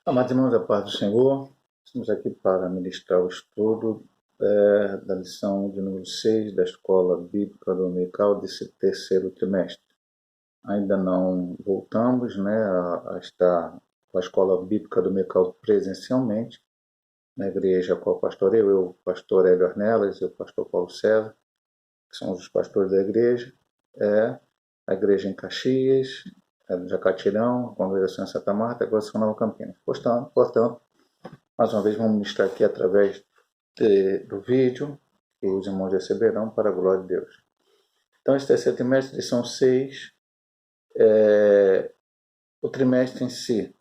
Amados irmãos, a paz do Senhor, estamos aqui para ministrar o estudo da lição de número 6 da Escola Bíblica Dominical desse terceiro trimestre. Ainda não voltamos a estar com a Escola Bíblica Dominical presencialmente, na igreja a qual pastoreio, eu, o pastor Hélio Ornelas e o pastor Paulo César, que são os pastores da igreja, a igreja em Caxias, Jacatirão, a Congregação em Santa Marta e a Congregação Nova Campinas. Portanto, mais uma vez vamos ministrar aqui através do vídeo que os irmãos receberão para a glória de Deus. Então, esse terceiro trimestre, lição 6, o trimestre em si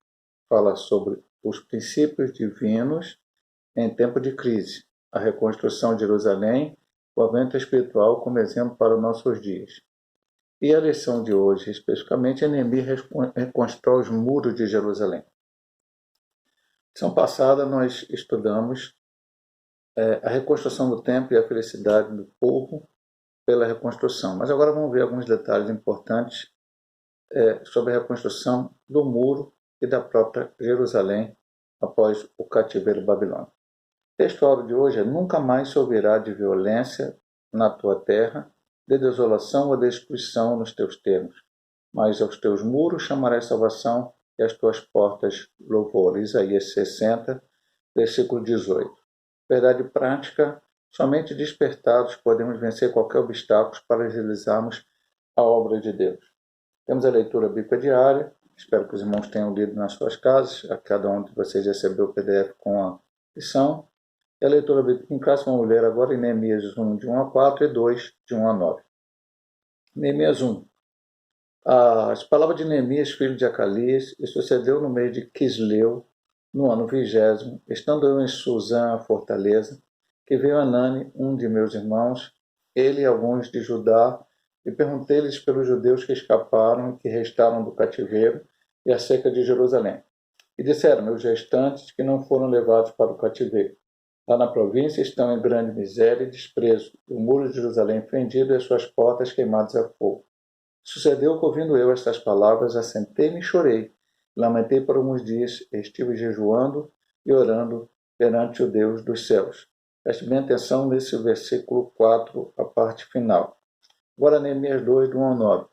fala sobre os princípios divinos em tempo de crise, a reconstrução de Jerusalém, o avanço espiritual como exemplo para os nossos dias. E a lição de hoje, especificamente, Neemias reconstrói os muros de Jerusalém. Na lição passada, nós estudamos a reconstrução do templo e a felicidade do povo pela reconstrução. Mas agora vamos ver alguns detalhes importantes sobre a reconstrução do muro e da própria Jerusalém após o cativeiro babilônico. O texto de hoje é: nunca mais se ouvirá de violência na tua terra, de desolação ou destruição nos teus termos, mas aos teus muros chamarás salvação e às tuas portas louvor. Isaías 60, versículo 18. Verdade prática: somente despertados podemos vencer qualquer obstáculo para realizarmos a obra de Deus. Temos a leitura bíblica diária, espero que os irmãos tenham lido nas suas casas, a cada um de vocês recebeu o PDF com a lição. E a leitura bíblica em classe, vamos ler agora em Neemias 1, de 1 a 4 e 2, de 1 a 9. Neemias 1. As palavras de Neemias, filho de Acalias, e sucedeu no mês de Quisleu, no ano 20, estando eu em Suzã, a fortaleza, que veio Anani, um de meus irmãos, ele e alguns de Judá, e perguntei-lhes pelos judeus que escaparam e que restaram do cativeiro e acerca de Jerusalém. E disseram-me os restantes que não foram levados para o cativeiro. Lá na província estão em grande miséria e desprezo, e o muro de Jerusalém fendido e as suas portas queimadas a fogo. Sucedeu que, ouvindo eu estas palavras, assentei-me e chorei, lamentei por alguns dias, estive jejuando e orando perante o Deus dos céus. Preste bem atenção nesse versículo 4, a parte final. Agora Neemias 2, do 1 ao 9.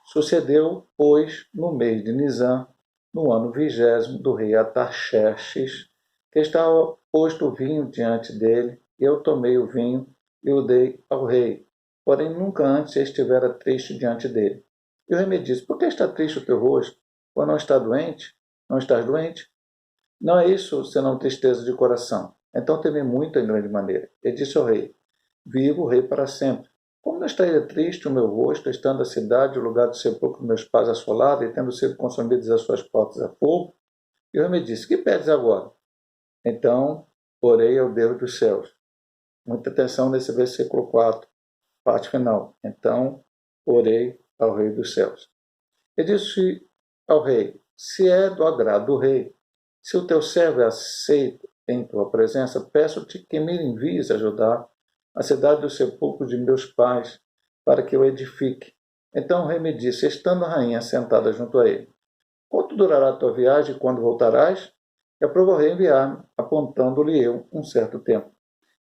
Sucedeu, pois, no mês de Nisã, no ano 20 do rei Artaxerxes, que estava posto o vinho diante dele, e eu tomei o vinho e o dei ao rei. Porém, nunca antes estivera triste diante dele. E o rei me disse: por que está triste o teu rosto? Ou não está doente? Não estás doente? Não é isso, senão tristeza de coração. Então temi muito em grande maneira. E disse ao rei: vivo o rei para sempre. Como não estaria triste o meu rosto, estando a cidade, o lugar do sepulcro de meus pais assolado, e tendo sido consumidas as suas portas a fogo? E o rei me disse: que pedes agora? Então orei ao Deus dos céus. Muita atenção nesse versículo 4, parte final. Então orei ao Rei dos céus. E disse ao rei: se é do agrado do rei, se o teu servo é aceito em tua presença, peço-te que me envies a ajudar a cidade dos sepulcros de meus pais, para que eu edifique. Então o rei me disse, estando a rainha sentada junto a ele: quanto durará a tua viagem e quando voltarás? E aprovou o rei enviar-me, apontando-lhe eu um certo tempo.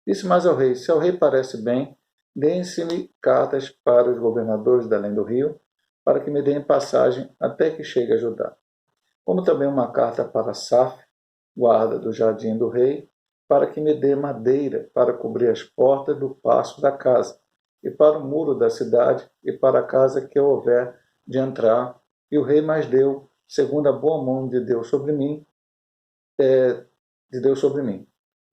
Disse mais ao rei: se ao rei parece bem, deem-se-me cartas para os governadores da além do rio, para que me deem passagem até que chegue a Judá. Como também uma carta para Saf, guarda do jardim do rei, para que me dê madeira para cobrir as portas do paço da casa, e para o muro da cidade, e para a casa que eu houver de entrar. E o rei mais deu, segundo a boa mão de Deus sobre mim,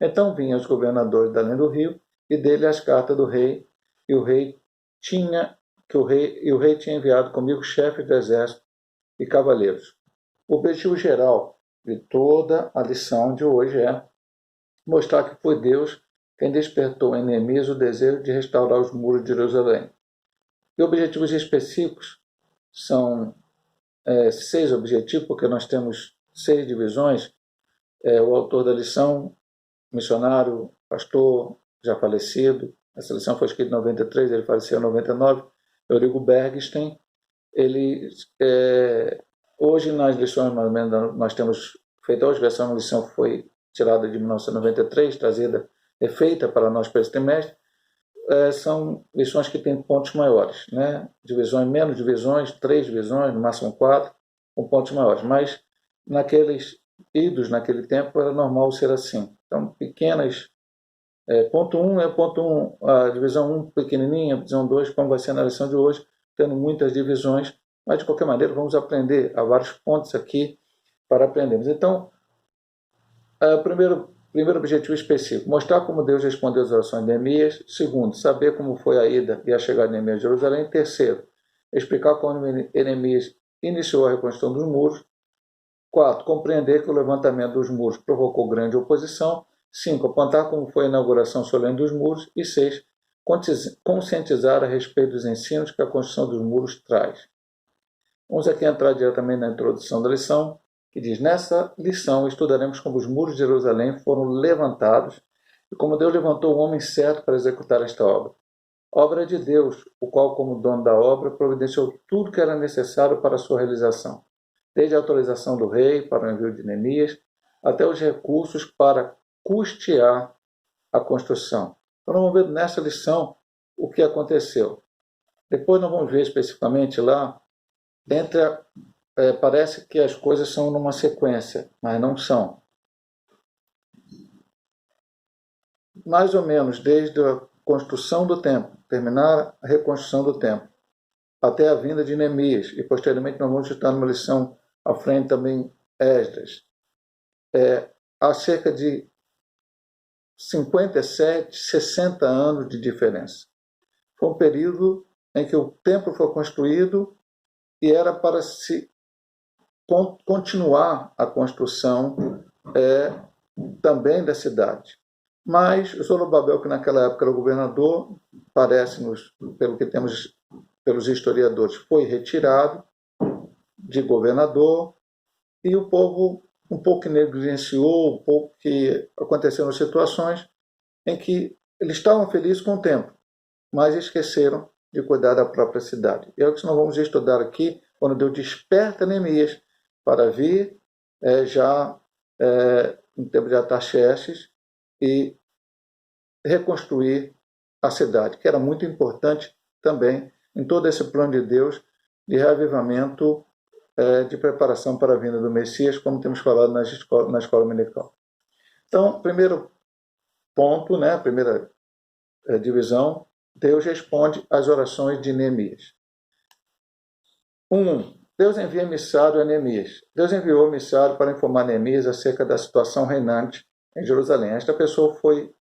Então vinham os governadores da além do rio, e dele as cartas do rei, e o rei tinha enviado comigo chefes de exército e cavaleiros. O objetivo geral de toda a lição de hoje é mostrar que foi Deus quem despertou em Neemias o desejo de restaurar os muros de Jerusalém. E objetivos específicos são 6 objetivos, porque nós temos 6 divisões. O autor da lição, missionário, pastor, já falecido, essa lição foi escrita em 93, ele faleceu em 99, Eurico Bergstein. Ele, hoje nas lições, mais ou menos, nós temos feita hoje, a versão da lição foi tirada de 1993, refeita para nós para esse trimestre. São lições que têm pontos maiores, né? Divisões, menos divisões, 3 divisões, no máximo 4, com pontos maiores. Mas naqueles idos, naquele tempo, era normal ser assim. Então, pequenas. Ponto 1 é ponto 1, a divisão 1 pequenininha, a divisão 2, como vai ser na lição de hoje, tendo muitas divisões, mas de qualquer maneira vamos aprender. Há vários pontos aqui para aprendermos. Então, primeiro objetivo específico, mostrar como Deus respondeu às orações de Neemias. Segundo, saber como foi a ida e a chegada de Neemias a Jerusalém. Terceiro, explicar como Neemias iniciou a reconstrução dos muros. 4, compreender que o levantamento dos muros provocou grande oposição. 5, apontar como foi a inauguração solene dos muros. E 6, conscientizar a respeito dos ensinos que a construção dos muros traz. Vamos aqui entrar diretamente na introdução da lição, que diz: nessa lição estudaremos como os muros de Jerusalém foram levantados e como Deus levantou o homem certo para executar esta obra. Obra de Deus, o qual, como dono da obra, providenciou tudo que era necessário para a sua realização, desde a autorização do rei para o envio de Neemias, até os recursos para custear a construção. Então, vamos ver nessa lição o que aconteceu. Depois nós vamos ver especificamente lá, parece que as coisas são numa sequência, mas não são. Mais ou menos desde a construção do templo, terminar a reconstrução do templo, até a vinda de Neemias, e posteriormente nós vamos estar numa lição à frente também Esdras. Há cerca de 57, 60 anos de diferença. Foi um período em que o templo foi construído e era para se continuar a construção também da cidade. Mas Zorobabel, que naquela época era o governador, parece-nos, pelo que temos pelos historiadores, foi retirado de governador e o povo um pouco negligenciou, um pouco que aconteceram situações em que eles estavam felizes com o templo, mas esqueceram de cuidar da própria cidade. E é o que nós vamos estudar aqui, quando Deus desperta Neemias para vir no tempo de Artaxerxes e reconstruir a cidade, que era muito importante também em todo esse plano de Deus de reavivamento, de preparação para a vinda do Messias, como temos falado na escola dominical. Então, primeiro ponto, né, primeira divisão, Deus responde às orações de Neemias. 1. Deus envia emissário a Neemias. Deus enviou emissário para informar Neemias acerca da situação reinante em Jerusalém. Esta pessoa foi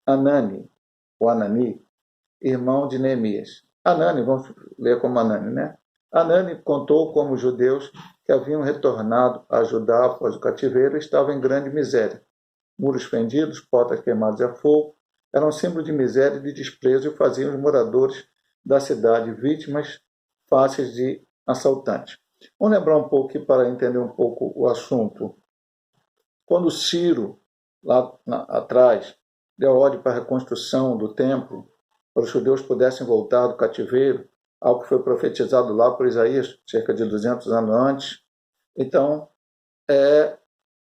Anani, ou Anani, irmão de Neemias. Anani, vamos ler como Anani, né? Anani contou como os judeus que haviam retornado a Judá após o cativeiro estavam em grande miséria. Muros fendidos, portas queimadas a fogo, eram símbolo de miséria e de desprezo e faziam os moradores da cidade vítimas fáceis de assaltantes. Vamos lembrar um pouco aqui para entender um pouco o assunto. Quando Ciro, lá atrás, deu ordem para a reconstrução do templo, para os judeus pudessem voltar do cativeiro, algo que foi profetizado lá por Isaías, cerca de 200 anos antes. Então,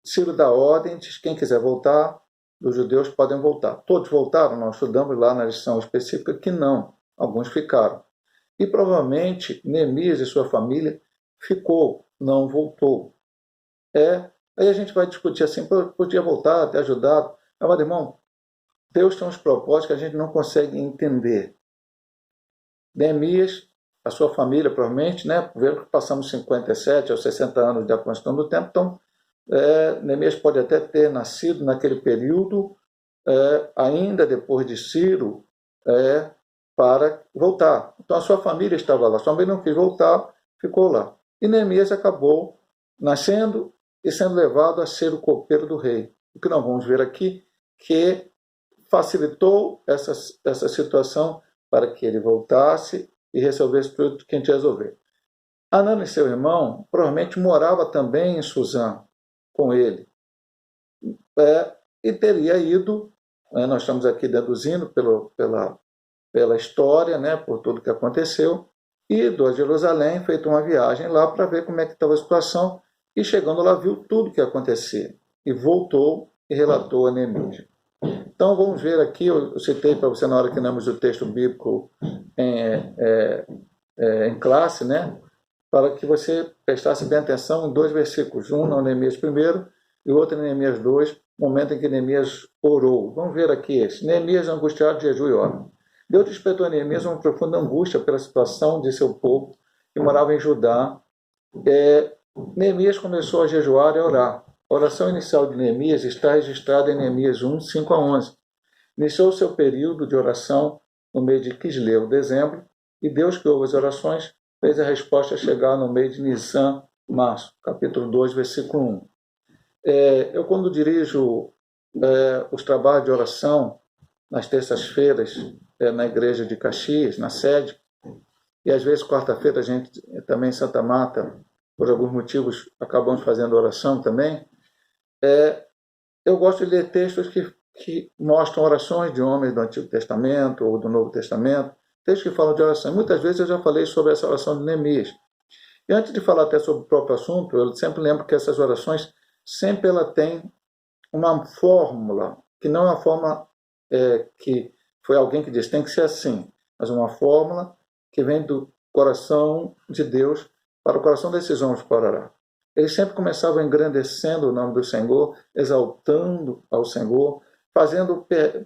Ciro dá ordem, diz: quem quiser voltar, os judeus podem voltar. Todos voltaram? Nós estudamos lá na lição específica que não, alguns ficaram. E provavelmente Neemias e sua família ficou, não voltou. Aí a gente vai discutir assim: podia voltar, ter ajudado. Mas, irmão, Deus tem uns propósitos que a gente não consegue entender. Neemias, a sua família, provavelmente, né? Vendo que passamos 57 ou 60 anos da construção do templo, então Neemias pode até ter nascido naquele período, ainda depois de Ciro, para voltar. Então a sua família estava lá, sua família não quis voltar, ficou lá. E Neemias acabou nascendo e sendo levado a ser o copeiro do rei. O que nós vamos ver aqui, que facilitou essa situação para que ele voltasse e resolvesse tudo que tinha que resolver. Anani e seu irmão provavelmente morava também em Suzã com ele. E teria ido, nós estamos aqui deduzindo pela história, né, por tudo que aconteceu, ido a Jerusalém, feito uma viagem lá para ver como é que estava a situação e chegando lá viu tudo o que acontecia, e voltou e relatou a Neemias. Então vamos ver aqui, eu citei para você na hora que lemos o texto bíblico em classe, né? Para que você prestasse bem atenção em dois versículos, um no Neemias 1 e o outro em Neemias 2, momento em que Neemias orou. Vamos ver aqui esse. Neemias angustiado, jejum e ora. Deus despertou a Neemias uma profunda angústia pela situação de seu povo que morava em Judá. Neemias começou a jejuar e a orar. A oração inicial de Neemias está registrada em Neemias 1, 5 a 11. Iniciou seu período de oração no mês de Quisleu, dezembro, e Deus que ouve as orações fez a resposta chegar no mês de Nissan, março, capítulo 2, versículo 1. Eu, quando dirijo os trabalhos de oração nas terças-feiras na igreja de Caxias, na sede, e às vezes quarta-feira a gente também em Santa Marta, por alguns motivos, acabamos fazendo oração também, eu gosto de ler textos que mostram orações de homens do Antigo Testamento ou do Novo Testamento, textos que falam de oração. Muitas vezes eu já falei sobre essa oração de Neemias. E antes de falar até sobre o próprio assunto, eu sempre lembro que essas orações sempre ela tem uma fórmula, que não é uma fórmula que foi alguém que disse tem que ser assim, mas uma fórmula que vem do coração de Deus para o coração desses homens para orar. Eles sempre começavam engrandecendo o nome do Senhor, exaltando ao Senhor,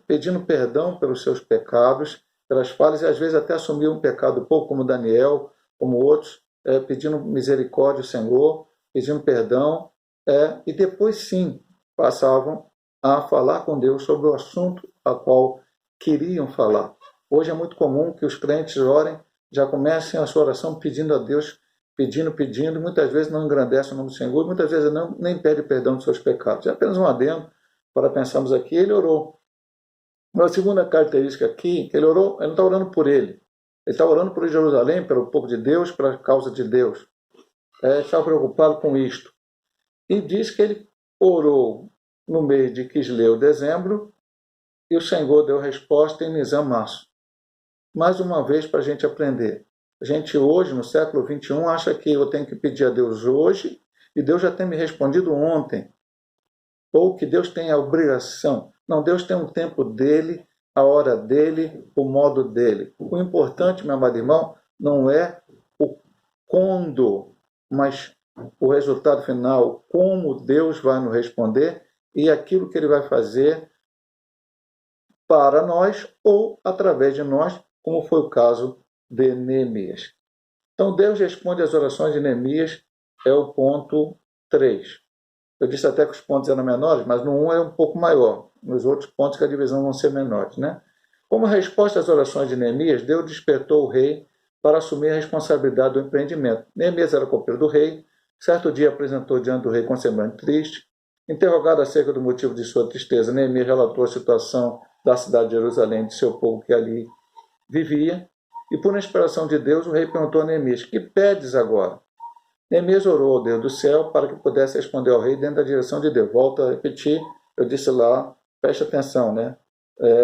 pedindo perdão pelos seus pecados, pelas falhas, e às vezes até assumiam um pecado pouco, como Daniel, como outros, pedindo misericórdia ao Senhor, pedindo perdão, e depois sim passavam a falar com Deus sobre o assunto a qual queriam falar. Hoje é muito comum que os crentes orem, já comecem a sua oração pedindo a Deus, pedindo, muitas vezes não engrandece o nome do Senhor, muitas vezes nem pede perdão dos seus pecados. É apenas um adendo para pensarmos aqui, ele orou. Uma segunda característica aqui, que ele orou, ele não está orando por ele. Ele está orando por Jerusalém, pelo povo de Deus, pela causa de Deus. Ele está preocupado com isto. E diz que ele orou no mês de Quisleu, dezembro, e o Senhor deu resposta em Nisan, março. Mais uma vez para a gente aprender. A gente hoje, no século XXI, acha que eu tenho que pedir a Deus hoje, e Deus já tem me respondido ontem. Ou que Deus tem a obrigação. Não, Deus tem um tempo dele, a hora dele, o modo dele. O importante, meu amado irmão, não é o quando, mas o resultado final, como Deus vai nos responder e aquilo que ele vai fazer para nós ou através de nós, como foi o caso de Neemias. Então, Deus responde às orações de Neemias, é o ponto 3. Eu disse até que os pontos eram menores, mas no 1 é um pouco maior. Nos outros pontos que a divisão vão ser menores, né? Como resposta às orações de Neemias, Deus despertou o rei para assumir a responsabilidade do empreendimento. Neemias era copeiro do rei, certo dia apresentou diante do rei com semblante triste. Interrogado acerca do motivo de sua tristeza, Neemias relatou a situação da cidade de Jerusalém, de seu povo que ali vivia. E por inspiração de Deus, o rei perguntou a Neemias, que pedes agora? Neemias orou ao Deus do céu para que pudesse responder ao rei dentro da direção de Deus. Volto a repetir, eu disse lá, preste atenção, né?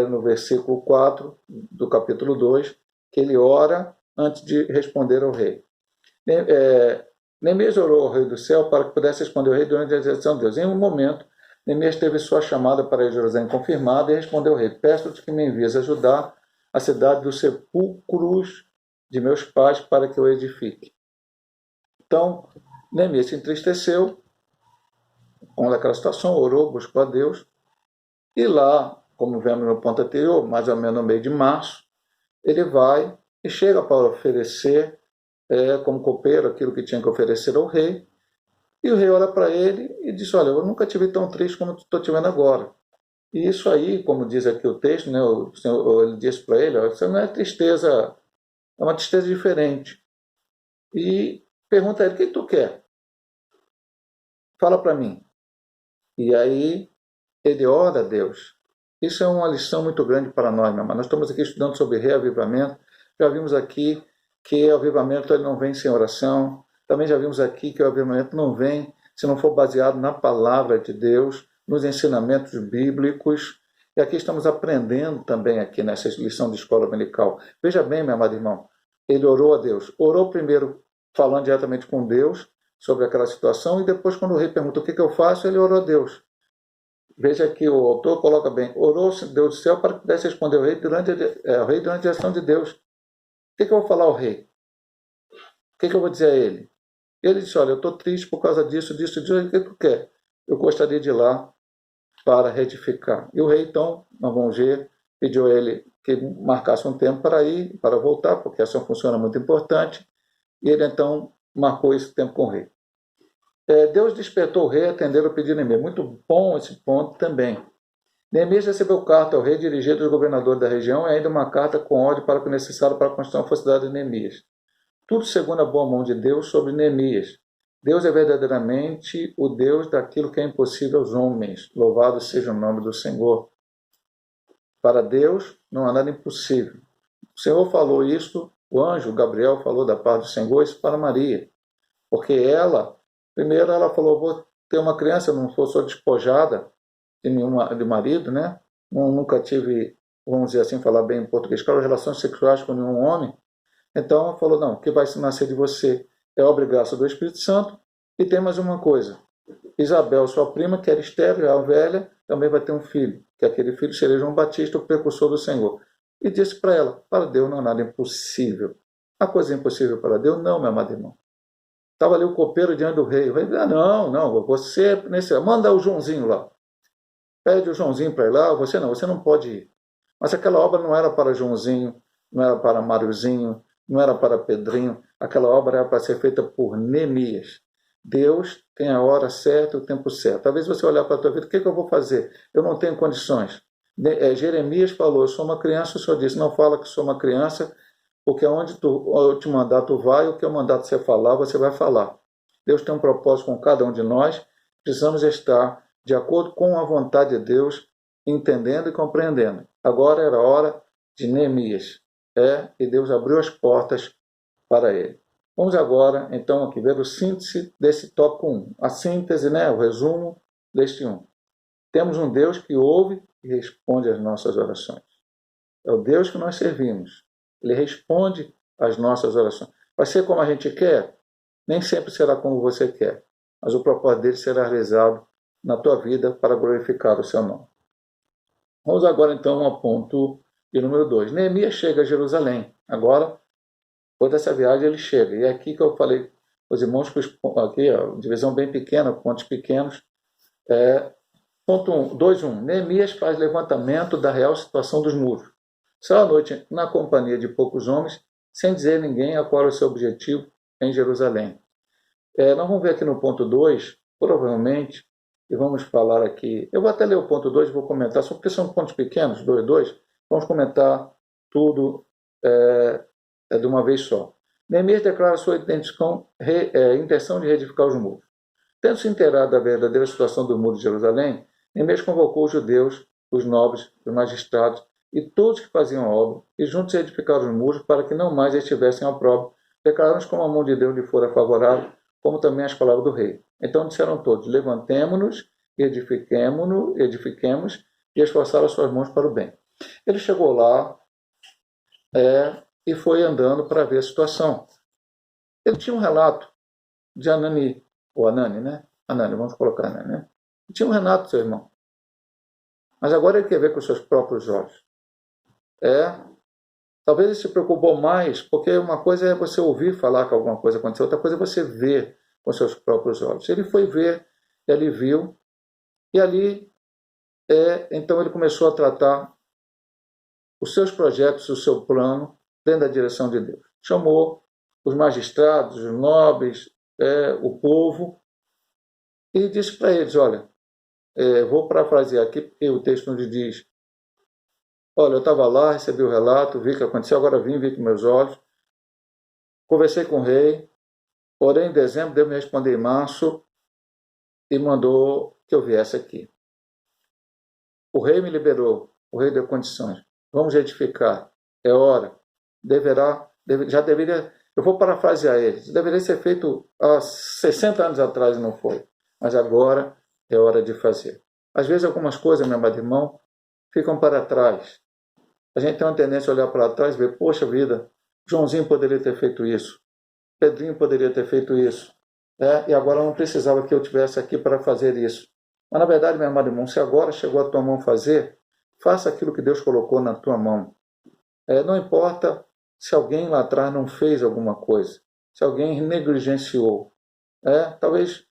No versículo 4 do capítulo 2, que ele ora antes de responder ao rei. Neemias orou ao rei do céu para que pudesse responder ao rei durante a direção de Deus. Em um momento, Neemias teve sua chamada para Jerusalém confirmada e respondeu ao rei, peço-te que me envies ajudar a cidade dos sepulcros de meus pais para que eu edifique. Então, Neemias se entristeceu com aquela situação, orou, buscou a Deus, e lá, como vemos no ponto anterior, mais ou menos no meio de março, ele vai e chega para oferecer, como copeiro, aquilo que tinha que oferecer ao rei, e o rei olha para ele e diz, olha, eu nunca te vi tão triste como estou te vendo agora. E isso aí, como diz aqui o texto, né, ele disse para ele, olha, isso não é tristeza, é uma tristeza diferente. E pergunta a ele, o que tu quer? Fala para mim. E aí ele ora a Deus. Isso é uma lição muito grande para nós, meu irmão. Nós estamos aqui estudando sobre reavivamento. Já vimos aqui que o avivamento ele não vem sem oração. Também já vimos aqui que o avivamento não vem se não for baseado na palavra de Deus, nos ensinamentos bíblicos. E aqui estamos aprendendo também aqui nessa lição de escola dominical. Veja bem, meu amado irmão, ele orou a Deus. Orou primeiro falando diretamente com Deus sobre aquela situação, e depois, quando o rei pergunta o que eu faço, ele orou a Deus. Veja que o autor coloca bem: orou Deus do céu para que pudesse responder o rei durante a direção de Deus. O que eu vou falar ao rei? O que eu vou dizer a ele? Ele disse: olha, eu estou triste por causa disso, disso, disso. O que tu quer? Eu gostaria de ir lá para retificar. E o rei, então, nós vamos ver, pediu a ele que marcasse um tempo para ir, para voltar, porque essa função é muito importante. E ele, então, marcou esse tempo com o rei. Deus despertou o rei a atender o pedido de Neemias. Muito bom esse ponto também. Neemias recebeu carta ao rei dirigida aos governadores da região e ainda uma carta com ordem para o que necessário para a construção fosse dada de Neemias. Tudo segundo a boa mão de Deus sobre Neemias. Deus é verdadeiramente o Deus daquilo que é impossível aos homens. Louvado seja o nome do Senhor. Para Deus não há nada impossível. O Senhor falou isso, o anjo Gabriel falou da parte do Senhor isso para Maria. Porque ela, primeiro ela falou: vou ter uma criança, não sou despojada de marido, né? Nunca tive, vamos dizer assim, falar bem em português, claro, relações sexuais com nenhum homem. Então ela falou: não, o que vai se nascer de você é a obra e graça do Espírito Santo. E tem mais uma coisa: Isabel, sua prima, que era estéril, a velha, também vai ter um filho, que aquele filho seria João Batista, o precursor do Senhor. E disse para ela: para Deus não há nada impossível. Há coisa impossível para Deus? Não, meu amado irmão. Estava ali o copeiro diante do rei. O rei disse: não, você, manda o Joãozinho lá. Pede o Joãozinho para ir lá. Você não pode ir. Mas aquela obra não era para Joãozinho, não era para Máriozinho, não era para Pedrinho. Aquela obra era para ser feita por Neemias. Deus tem a hora certa e o tempo certo. Talvez você olhar para a tua vida: o que eu vou fazer? Eu não tenho condições. Jeremias falou: eu sou uma criança. O Senhor disse: não fala que sou uma criança, porque onde eu te mandar, tu vai, o que eu mandar você falar, você vai falar. Deus tem um propósito com cada um de nós, precisamos estar de acordo com a vontade de Deus, entendendo e compreendendo. Agora era a hora de Neemias, e Deus abriu as portas para ele. Vamos agora, então, aqui ver o síntese desse tópico 1. A síntese, o resumo deste 1. Temos um Deus que ouve e responde às nossas orações. É o Deus que nós servimos. Ele responde às nossas orações. Vai ser como a gente quer? Nem sempre será como você quer. Mas o propósito dele será realizado na tua vida para glorificar o seu nome. Vamos agora, então, ao ponto de número 2. Neemias chega a Jerusalém. Agora, depois dessa viagem, ele chega. E é aqui que eu falei os irmãos, aqui, divisão bem pequena, pontos pequenos. Ponto 2.1. Neemias faz levantamento da real situação dos muros. Saiu à noite na companhia de poucos homens, sem dizer a ninguém qual era o seu objetivo em Jerusalém. Nós vamos ver aqui no ponto 2, provavelmente, e vamos falar aqui. Eu vou até ler o ponto 2 e vou comentar, só porque são pontos pequenos, 2. Vamos comentar tudo de uma vez só. Neemias declara sua intenção de reedificar os muros. Tendo se inteirado da verdadeira situação do muro de Jerusalém, Neemias convocou os judeus, os nobres, os magistrados e todos que faziam a obra, e juntos edificaram os muros para que não mais estivessem ao próprio, declarando como a mão de Deus lhe fora favorável, como também as palavras do rei. Então disseram todos: levantemo-nos, edifiquemos e esforçaram as suas mãos para o bem. Ele chegou lá e foi andando para ver a situação. Ele tinha um relato de Anani, ou Anani, né? Anani, vamos colocar Anani, né? Ele tinha um relato, seu irmão. Mas agora ele quer ver com os seus próprios olhos. Talvez ele se preocupou mais, porque uma coisa é você ouvir falar que alguma coisa aconteceu, outra coisa é você ver com seus próprios olhos. Ele foi ver, ele viu, e ali, então ele começou a tratar os seus projetos, o seu plano, dentro da direção de Deus. Chamou os magistrados, os nobres, o povo, e disse para eles: olha, vou parafrasear aqui, porque o texto nos diz: olha, eu estava lá, recebi o relato, vi o que aconteceu, agora vi com meus olhos, conversei com o rei, orei em dezembro, Deus me respondeu em março e mandou que eu viesse aqui. O rei me liberou, o rei deu condições. Vamos edificar, é hora. Já deveria, eu vou parafrasear ele, deveria ser feito há 60 anos atrás e não foi. Mas agora é hora de fazer. Às vezes algumas coisas, meu amado irmão, ficam para trás. A gente tem uma tendência a olhar para trás e ver: poxa vida, Joãozinho poderia ter feito isso, Pedrinho poderia ter feito isso, e agora não precisava que eu tivesse aqui para fazer isso. Mas, na verdade, meu amado irmão, se agora chegou a tua mão fazer, faça aquilo que Deus colocou na tua mão. Não importa se alguém lá atrás não fez alguma coisa, se alguém negligenciou. Talvez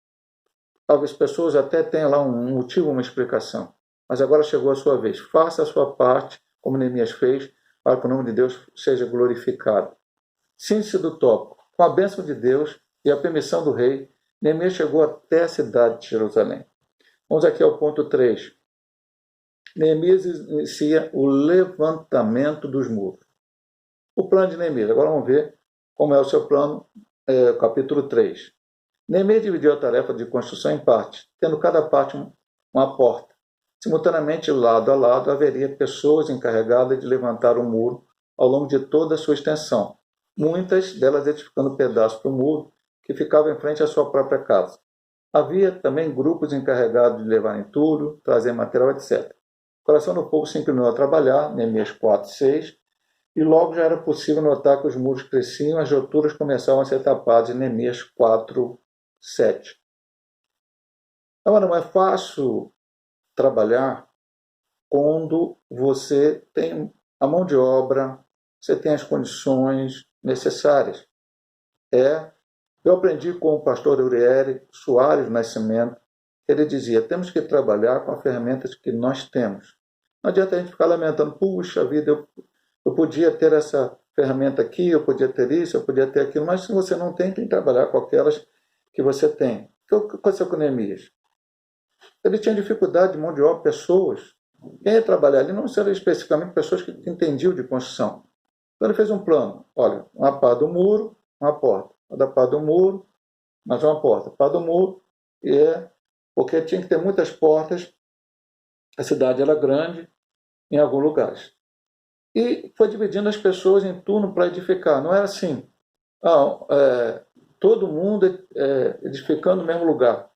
pessoas até tenham lá um motivo, uma explicação. Mas agora chegou a sua vez. Faça a sua parte, como Neemias fez, para que o nome de Deus seja glorificado. Síntese do tópico. Com a bênção de Deus e a permissão do rei, Neemias chegou até a cidade de Jerusalém. Vamos aqui ao ponto 3. Neemias inicia o levantamento dos muros. O plano de Neemias. Agora vamos ver como é o seu plano, capítulo 3. Neemias dividiu a tarefa de construção em partes, tendo cada parte uma porta. Simultaneamente, lado a lado, haveria pessoas encarregadas de levantar o muro ao longo de toda a sua extensão, muitas delas edificando pedaços do muro que ficava em frente à sua própria casa. Havia também grupos encarregados de levar entulho, trazer material, etc. O coração do povo se inclinou a trabalhar, Neemias 4:6, e logo já era possível notar que os muros cresciam e as alturas começavam a ser tapadas, em Neemias 4:7. Agora, não é fácil trabalhar quando você tem a mão de obra, você tem as condições necessárias. Eu aprendi com o pastor Uriere Soares Nascimento. Ele dizia, temos que trabalhar com as ferramentas que nós temos. Não adianta a gente ficar lamentando, puxa vida, eu podia ter essa ferramenta aqui, eu podia ter isso, eu podia ter aquilo, mas se você não tem, tem que trabalhar com aquelas que você tem. O que aconteceu com Neemias? Ele tinha dificuldade de mão de obra, pessoas. Quem ia trabalhar ali não eram especificamente pessoas que entendiam de construção. Então ele fez um plano. Olha, uma pá do muro, uma porta. Da pá do muro, mais uma porta. Pá do muro, porque tinha que ter muitas portas, a cidade era grande, em alguns lugares. E foi dividindo as pessoas em turno para edificar. Não era assim, todo mundo edificando no mesmo lugar.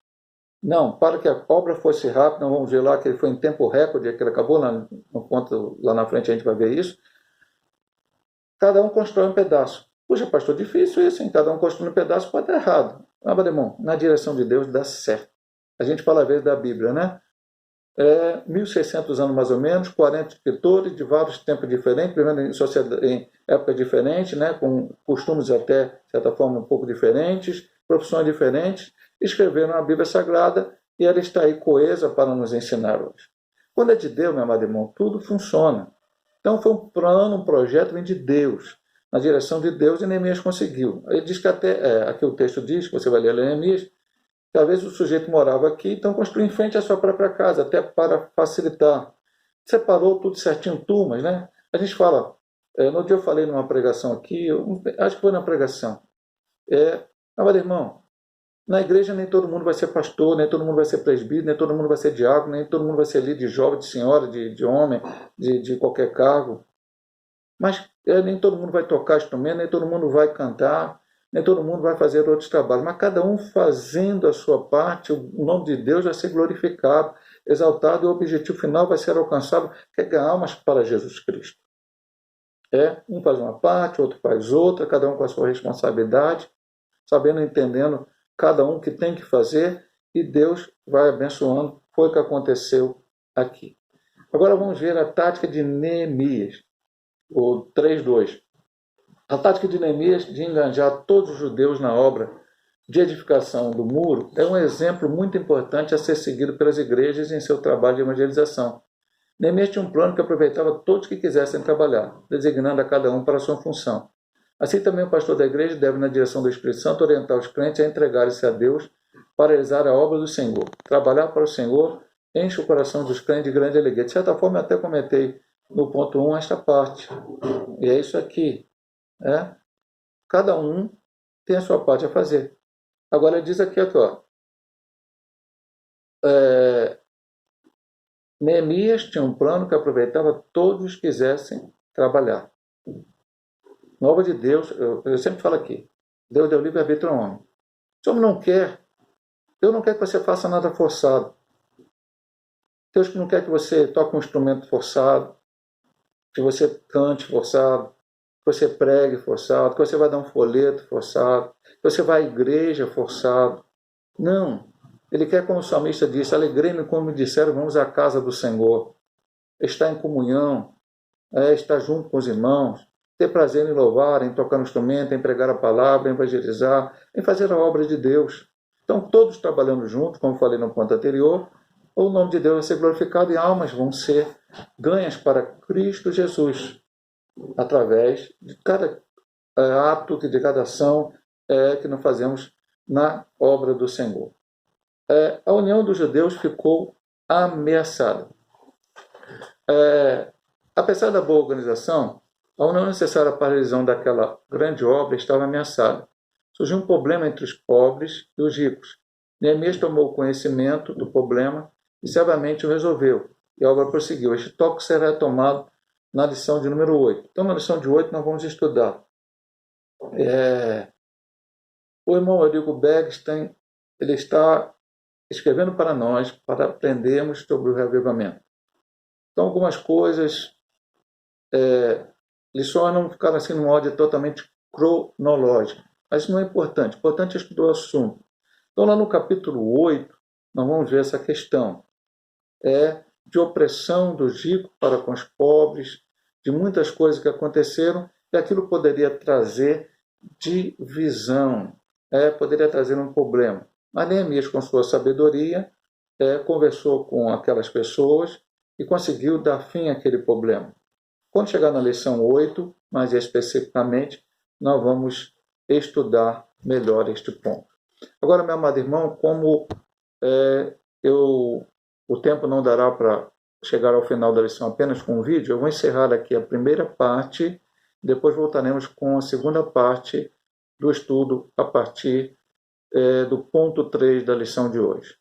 Não, para que a obra fosse rápida, nós vamos ver lá que ele foi em tempo recorde, que ele acabou, no ponto lá na frente a gente vai ver isso. Cada um constrói um pedaço. Puxa, pastor, difícil isso, hein? Cada um construindo um pedaço pode dar errado. Mas, irmão, na direção de Deus dá certo. A gente fala às vezes da Bíblia, né? 1.600 anos mais ou menos, 40 escritores de vários tempos diferentes, vivendo em épocas diferentes, né? Com costumes até, de certa forma, um pouco diferentes, profissões diferentes, escreveram a Bíblia Sagrada e ela está aí coesa para nos ensinar hoje. Quando é de Deus, meu amado irmão, tudo funciona. Então foi um plano, um projeto vem de Deus, na direção de Deus, e Neemias conseguiu. Ele diz que até, aqui o texto diz, que você vai ler Neemias, que às vezes o sujeito morava aqui, então construiu em frente à sua própria casa, até para facilitar. Separou tudo certinho, turmas, né? A gente fala, no dia eu falei numa pregação aqui, acho que foi na pregação, mas irmão, na igreja nem todo mundo vai ser pastor, nem todo mundo vai ser presbítero, nem todo mundo vai ser diácono, nem todo mundo vai ser líder de jovem, de senhora, de homem, de qualquer cargo. Mas nem todo mundo vai tocar instrumento, nem todo mundo vai cantar, nem todo mundo vai fazer outros trabalhos. Mas cada um fazendo a sua parte, o nome de Deus vai ser glorificado, exaltado, e o objetivo final vai ser alcançado, que é ganhar almas para Jesus Cristo. Um faz uma parte, outro faz outra, cada um com a sua responsabilidade, sabendo, entendendo cada um que tem que fazer, e Deus vai abençoando. Foi o que aconteceu aqui. Agora vamos ver a tática de Neemias, o 3:2. A tática de Neemias de engajar todos os judeus na obra de edificação do muro é um exemplo muito importante a ser seguido pelas igrejas em seu trabalho de evangelização. Neemias tinha um plano que aproveitava todos que quisessem trabalhar, designando a cada um para a sua função. Assim também o pastor da igreja deve, na direção do Espírito Santo, orientar os crentes a entregarem-se a Deus para realizar a obra do Senhor. Trabalhar para o Senhor enche o coração dos crentes de grande alegria. De certa forma, eu até comentei no ponto 1 esta parte. E é isso aqui. Cada um tem a sua parte a fazer. Agora ele diz aqui, Neemias tinha um plano que aproveitava todos os que quisessem trabalhar. Na obra de Deus, eu sempre falo aqui, Deus deu livre-arbítrio ao homem. Se o homem não quer, Deus não quer que você faça nada forçado. Deus não quer que você toque um instrumento forçado, que você cante forçado, que você pregue forçado, que você vai dar um folheto forçado, que você vai à igreja forçado. Não. Ele quer, como o salmista disse, alegrei-me como me disseram, vamos à casa do Senhor. Estar em comunhão, estar junto com os irmãos, ter prazer em louvar, em tocar no instrumento, em pregar a palavra, em evangelizar, em fazer a obra de Deus. Então, todos trabalhando juntos, como falei no ponto anterior, o nome de Deus vai ser glorificado e almas vão ser ganhas para Cristo Jesus, através de cada ato, de cada ação que nós fazemos na obra do Senhor. A união dos judeus ficou ameaçada. Apesar da boa organização, a união necessária para a realização daquela grande obra estava ameaçada. Surgiu um problema entre os pobres e os ricos. Neemias tomou conhecimento do problema e sabiamente o resolveu. E a obra prosseguiu. Este tópico será tomado na lição de número 8. Então, na lição de 8, nós vamos estudar. O irmão Eurico Bergstein, ele está escrevendo para nós, para aprendermos sobre o reavivamento. Então, algumas coisas, lições não ficaram assim numa ordem totalmente cronológica. Mas isso não é importante. O importante é estudar o assunto. Então, lá no capítulo 8, nós vamos ver essa questão. De opressão dos ricos para com os pobres, de muitas coisas que aconteceram, e aquilo poderia trazer divisão, poderia trazer um problema. Mas Neemias, com sua sabedoria, conversou com aquelas pessoas e conseguiu dar fim àquele problema. Quando chegar na lição 8, mais especificamente, nós vamos estudar melhor este ponto. Agora, meu amado irmão, como o tempo não dará para chegar ao final da lição apenas com um vídeo, eu vou encerrar aqui a primeira parte, depois voltaremos com a segunda parte do estudo a partir do ponto 3 da lição de hoje.